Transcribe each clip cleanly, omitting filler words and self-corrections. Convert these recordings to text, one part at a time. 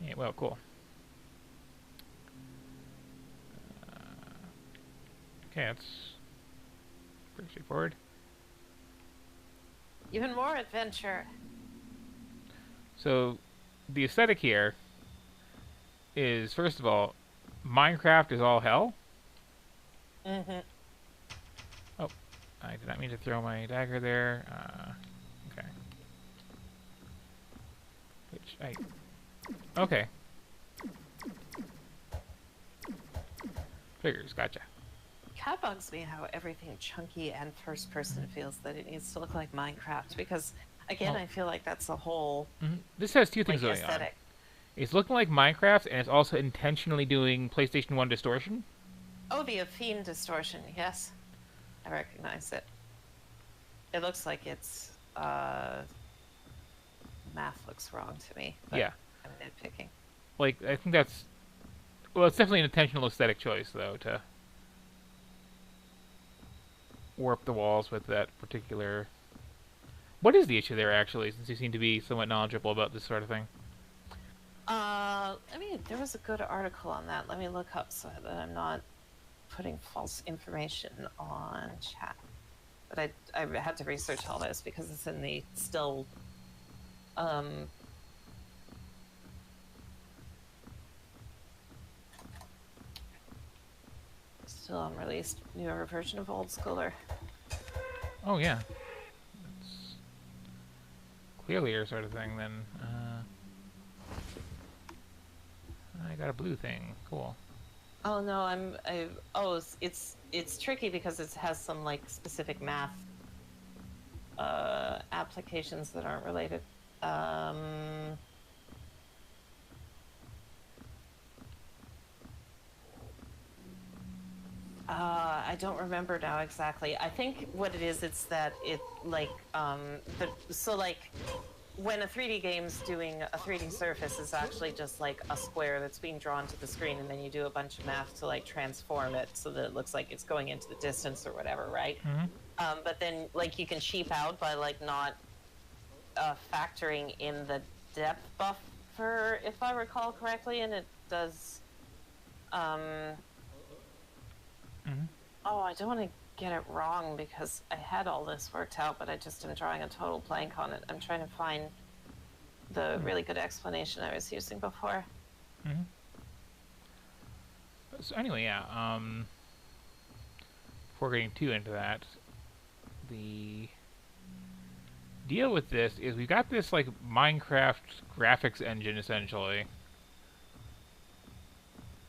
Yeah, well, cool. Okay, that's pretty straightforward. Even more adventure. So, the aesthetic here is, first of all, Minecraft is all hell. Mm-hmm. Oh, I did not mean to throw my dagger there. Okay. Which I... Okay. Figures, gotcha. Kind of bugs me how everything chunky and first person Mm-hmm. feels that it needs to look like Minecraft because again, Well, I feel like that's the whole this has two things like going on. aesthetic. It's looking like Minecraft, and it's also intentionally doing PlayStation 1 distortion. Oh, the Affine distortion. Yes, I recognize it. It looks like it's math looks wrong to me, but Yeah. I'm nitpicking. Like, I think that's... Well, it's definitely an intentional aesthetic choice, though, to warp the walls with that particular... What is the issue there, actually, since you seem to be somewhat knowledgeable about this sort of thing? I mean, there was a good article on that. Let me look up so that I'm not putting false information on chat. But I had to research all this because it's in the um still unreleased newer version of Old Schooler. Oh, yeah. It's clearly your sort of thing, then. I got a blue thing. Cool. Oh no, oh it's tricky because it has some like specific math applications that aren't related. Um I don't remember now exactly. I think what it is, it's that it like so like when a 3D game's doing a 3D surface is actually just like a square that's being drawn to the screen, and then you do a bunch of math to like transform it so that it looks like it's going into the distance or whatever, right? Mm-hmm. But then like you can cheap out by like not factoring in the depth buffer, if I recall correctly, and it does. Um, Mm-hmm. oh, I don't want to get it wrong because I had all this worked out, but I just am drawing a total blank on it. I'm trying to find the really good explanation I was using before. Mm-hmm. So anyway, yeah. Before getting too into that, the deal with this is we've got this like Minecraft graphics engine essentially,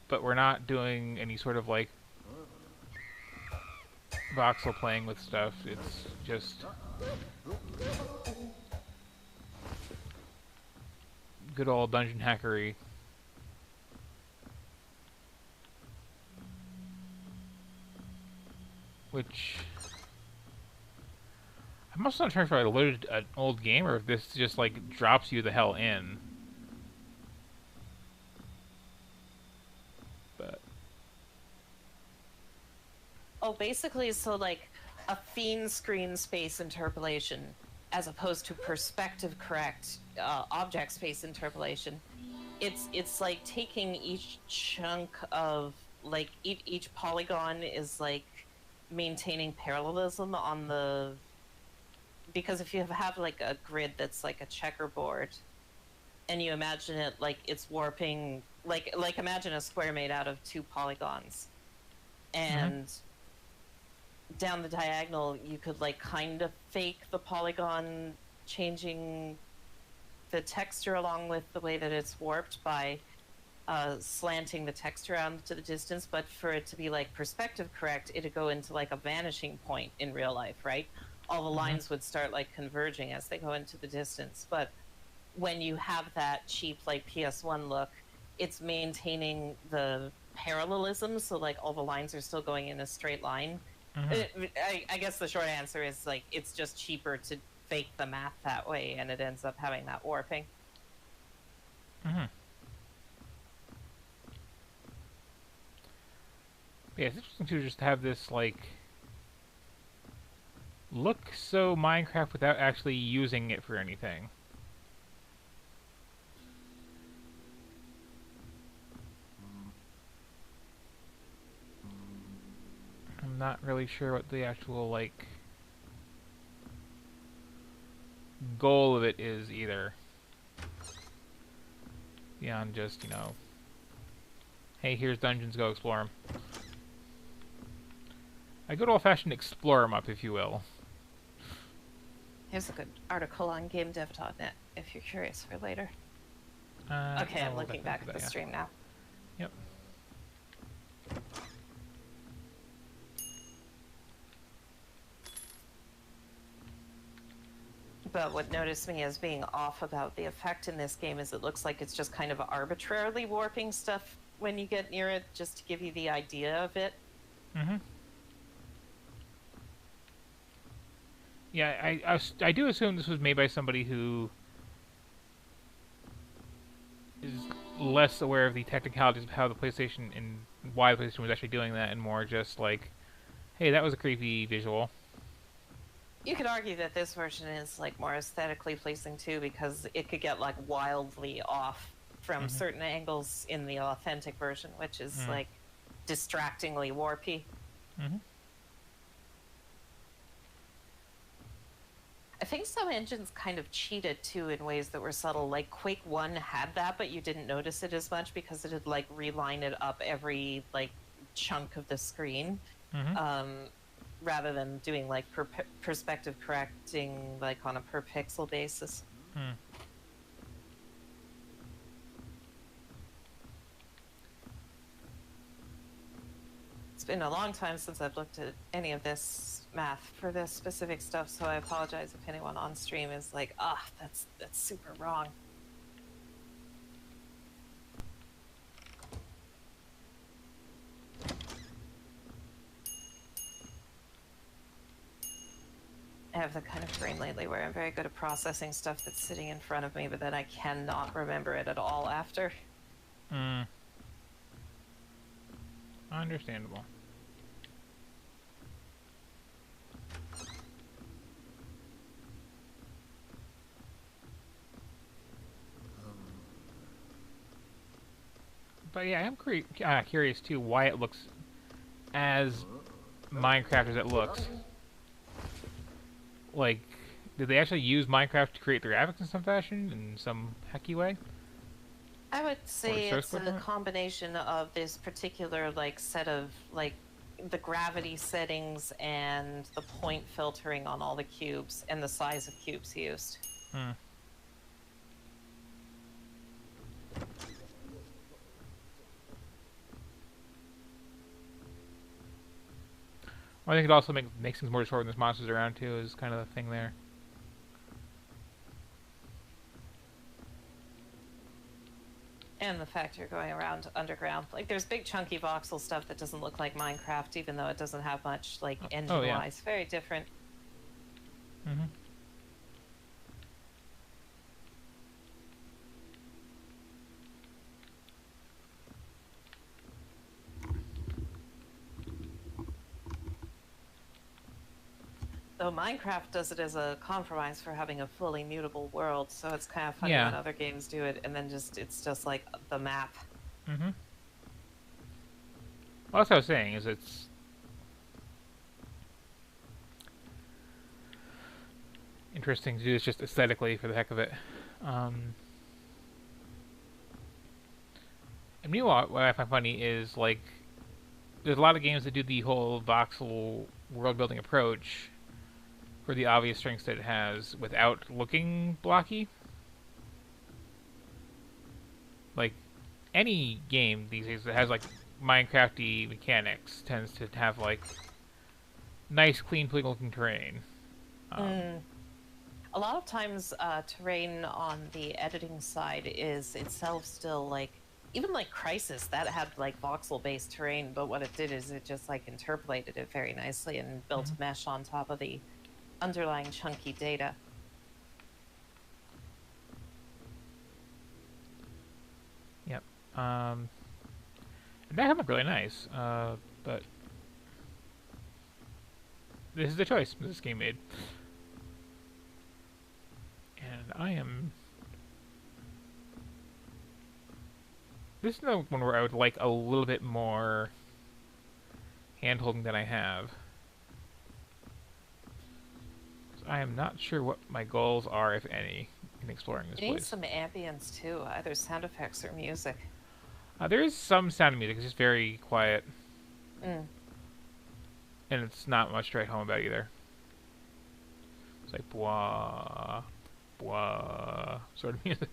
but we're not doing any sort of like voxel playing with stuff. It's just good old dungeon hackery. Which I'm also not sure if I loaded an old game or if this just like drops you the hell in. But Oh, basically, so like a fiend screen space interpolation as opposed to perspective correct object space interpolation. It's like taking each chunk of like each polygon is like maintaining parallelism on the because if you have like a grid that's like a checkerboard and you imagine it like it's warping like imagine a square made out of two polygons mm-hmm. and down the diagonal you could like kind of fake the polygon changing the texture along with the way that it's warped by slanting the texture out to the distance, but for it to be like perspective correct, it'd go into like a vanishing point in real life, right? All the Mm-hmm. lines would start like converging as they go into the distance. But when you have that cheap like PS1 look, it's maintaining the parallelism, so like all the lines are still going in a straight line. Mm-hmm. I guess the short answer is like it's just cheaper to fake the math that way, and it ends up having that warping. Mm-hmm. Yeah, it's interesting to just have this like look so Minecraft without actually using it for anything. not really sure what the actual, like, goal of it is either. Beyond just, hey, here's dungeons, go explore them. A good old-fashioned explore 'em up, if you will. Here's a good article on GameDev.net if you're curious for later. Okay, I'm looking back at the stream now. Yep. But what noticed me as being off about the effect in this game is it looks like it's just kind of arbitrarily warping stuff when you get near it, just to give you the idea of it. Mm-hmm. Yeah, I do assume this was made by somebody who is less aware of the technicalities of how the PlayStation and why the PlayStation was actually doing that, and more just like, hey, that was a creepy visual. You could argue that this version is like more aesthetically pleasing too, because it could get like wildly off from certain angles in the authentic version, which is like distractingly warpy. I think some engines kind of cheated too in ways that were subtle. Like Quake 1 had that, but you didn't notice it as much because it had like reline it up every like chunk of the screen, rather than doing like perspective correcting like on a per pixel basis. It's been a long time since I've looked at any of this math for this specific stuff, so I apologize if anyone on stream is like, that's super wrong. I have the kind of brain lately where I'm very good at processing stuff that's sitting in front of me, but then I cannot remember it at all after. Understandable. But yeah, I'm curious too why it looks as Minecraft as it looks. Like, did they actually use Minecraft to create the graphics in some fashion, in some hecky way? I would say it's a combination of this particular like set of like the gravity settings and the point filtering on all the cubes and the size of cubes used. Well, I think it also makes things more short when there's monsters around too, is kind of the thing there. And the fact you're going around underground. Like, there's big chunky voxel stuff that doesn't look like Minecraft, even though it doesn't have much, like, engine-wise. Yeah. Very different. Though Minecraft does it as a compromise for having a fully mutable world, so it's kind of funny when other games do it, and then it's just like the map. Well, that's what I was saying, is it's... interesting to do this just aesthetically for the heck of it. And meanwhile, what I find funny is, like, there's a lot of games that do the whole voxel world-building approach for the obvious strengths that it has without looking blocky. Like, any game these days that has, like, Minecraft-y mechanics tends to have, like, nice, clean, looking terrain. A lot of times, terrain on the editing side is itself still, like, even like Crysis, that had like voxel-based terrain, but what it did is it just like interpolated it very nicely and built a mesh on top of the underlying chunky data. Yep. And that can look really nice, but this is the choice this game made. And I am... This is the one where I would like a little bit more hand-holding that I have. I am not sure what my goals are, if any, in exploring this You need place. some ambience too, either sound effects or music. There is some sound music. It's just very quiet, Mm. and it's not much to write home about either. It's like blah, blah sort of music.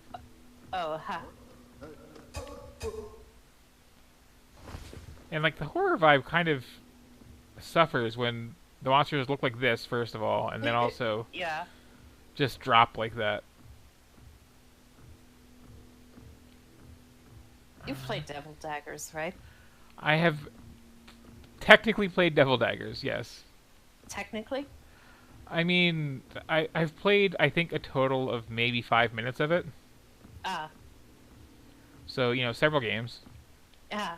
Oh, ha. And like the horror vibe kind of suffers when the monsters look like this first of all, and then also Yeah. just drop like that. You've played Devil Daggers, right? I have technically played Devil Daggers, yes. Technically? I mean, I've played I think a total of maybe 5 minutes of it. Ah. So several games, Ah.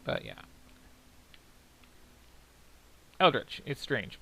but yeah. Eldrich, it's strange.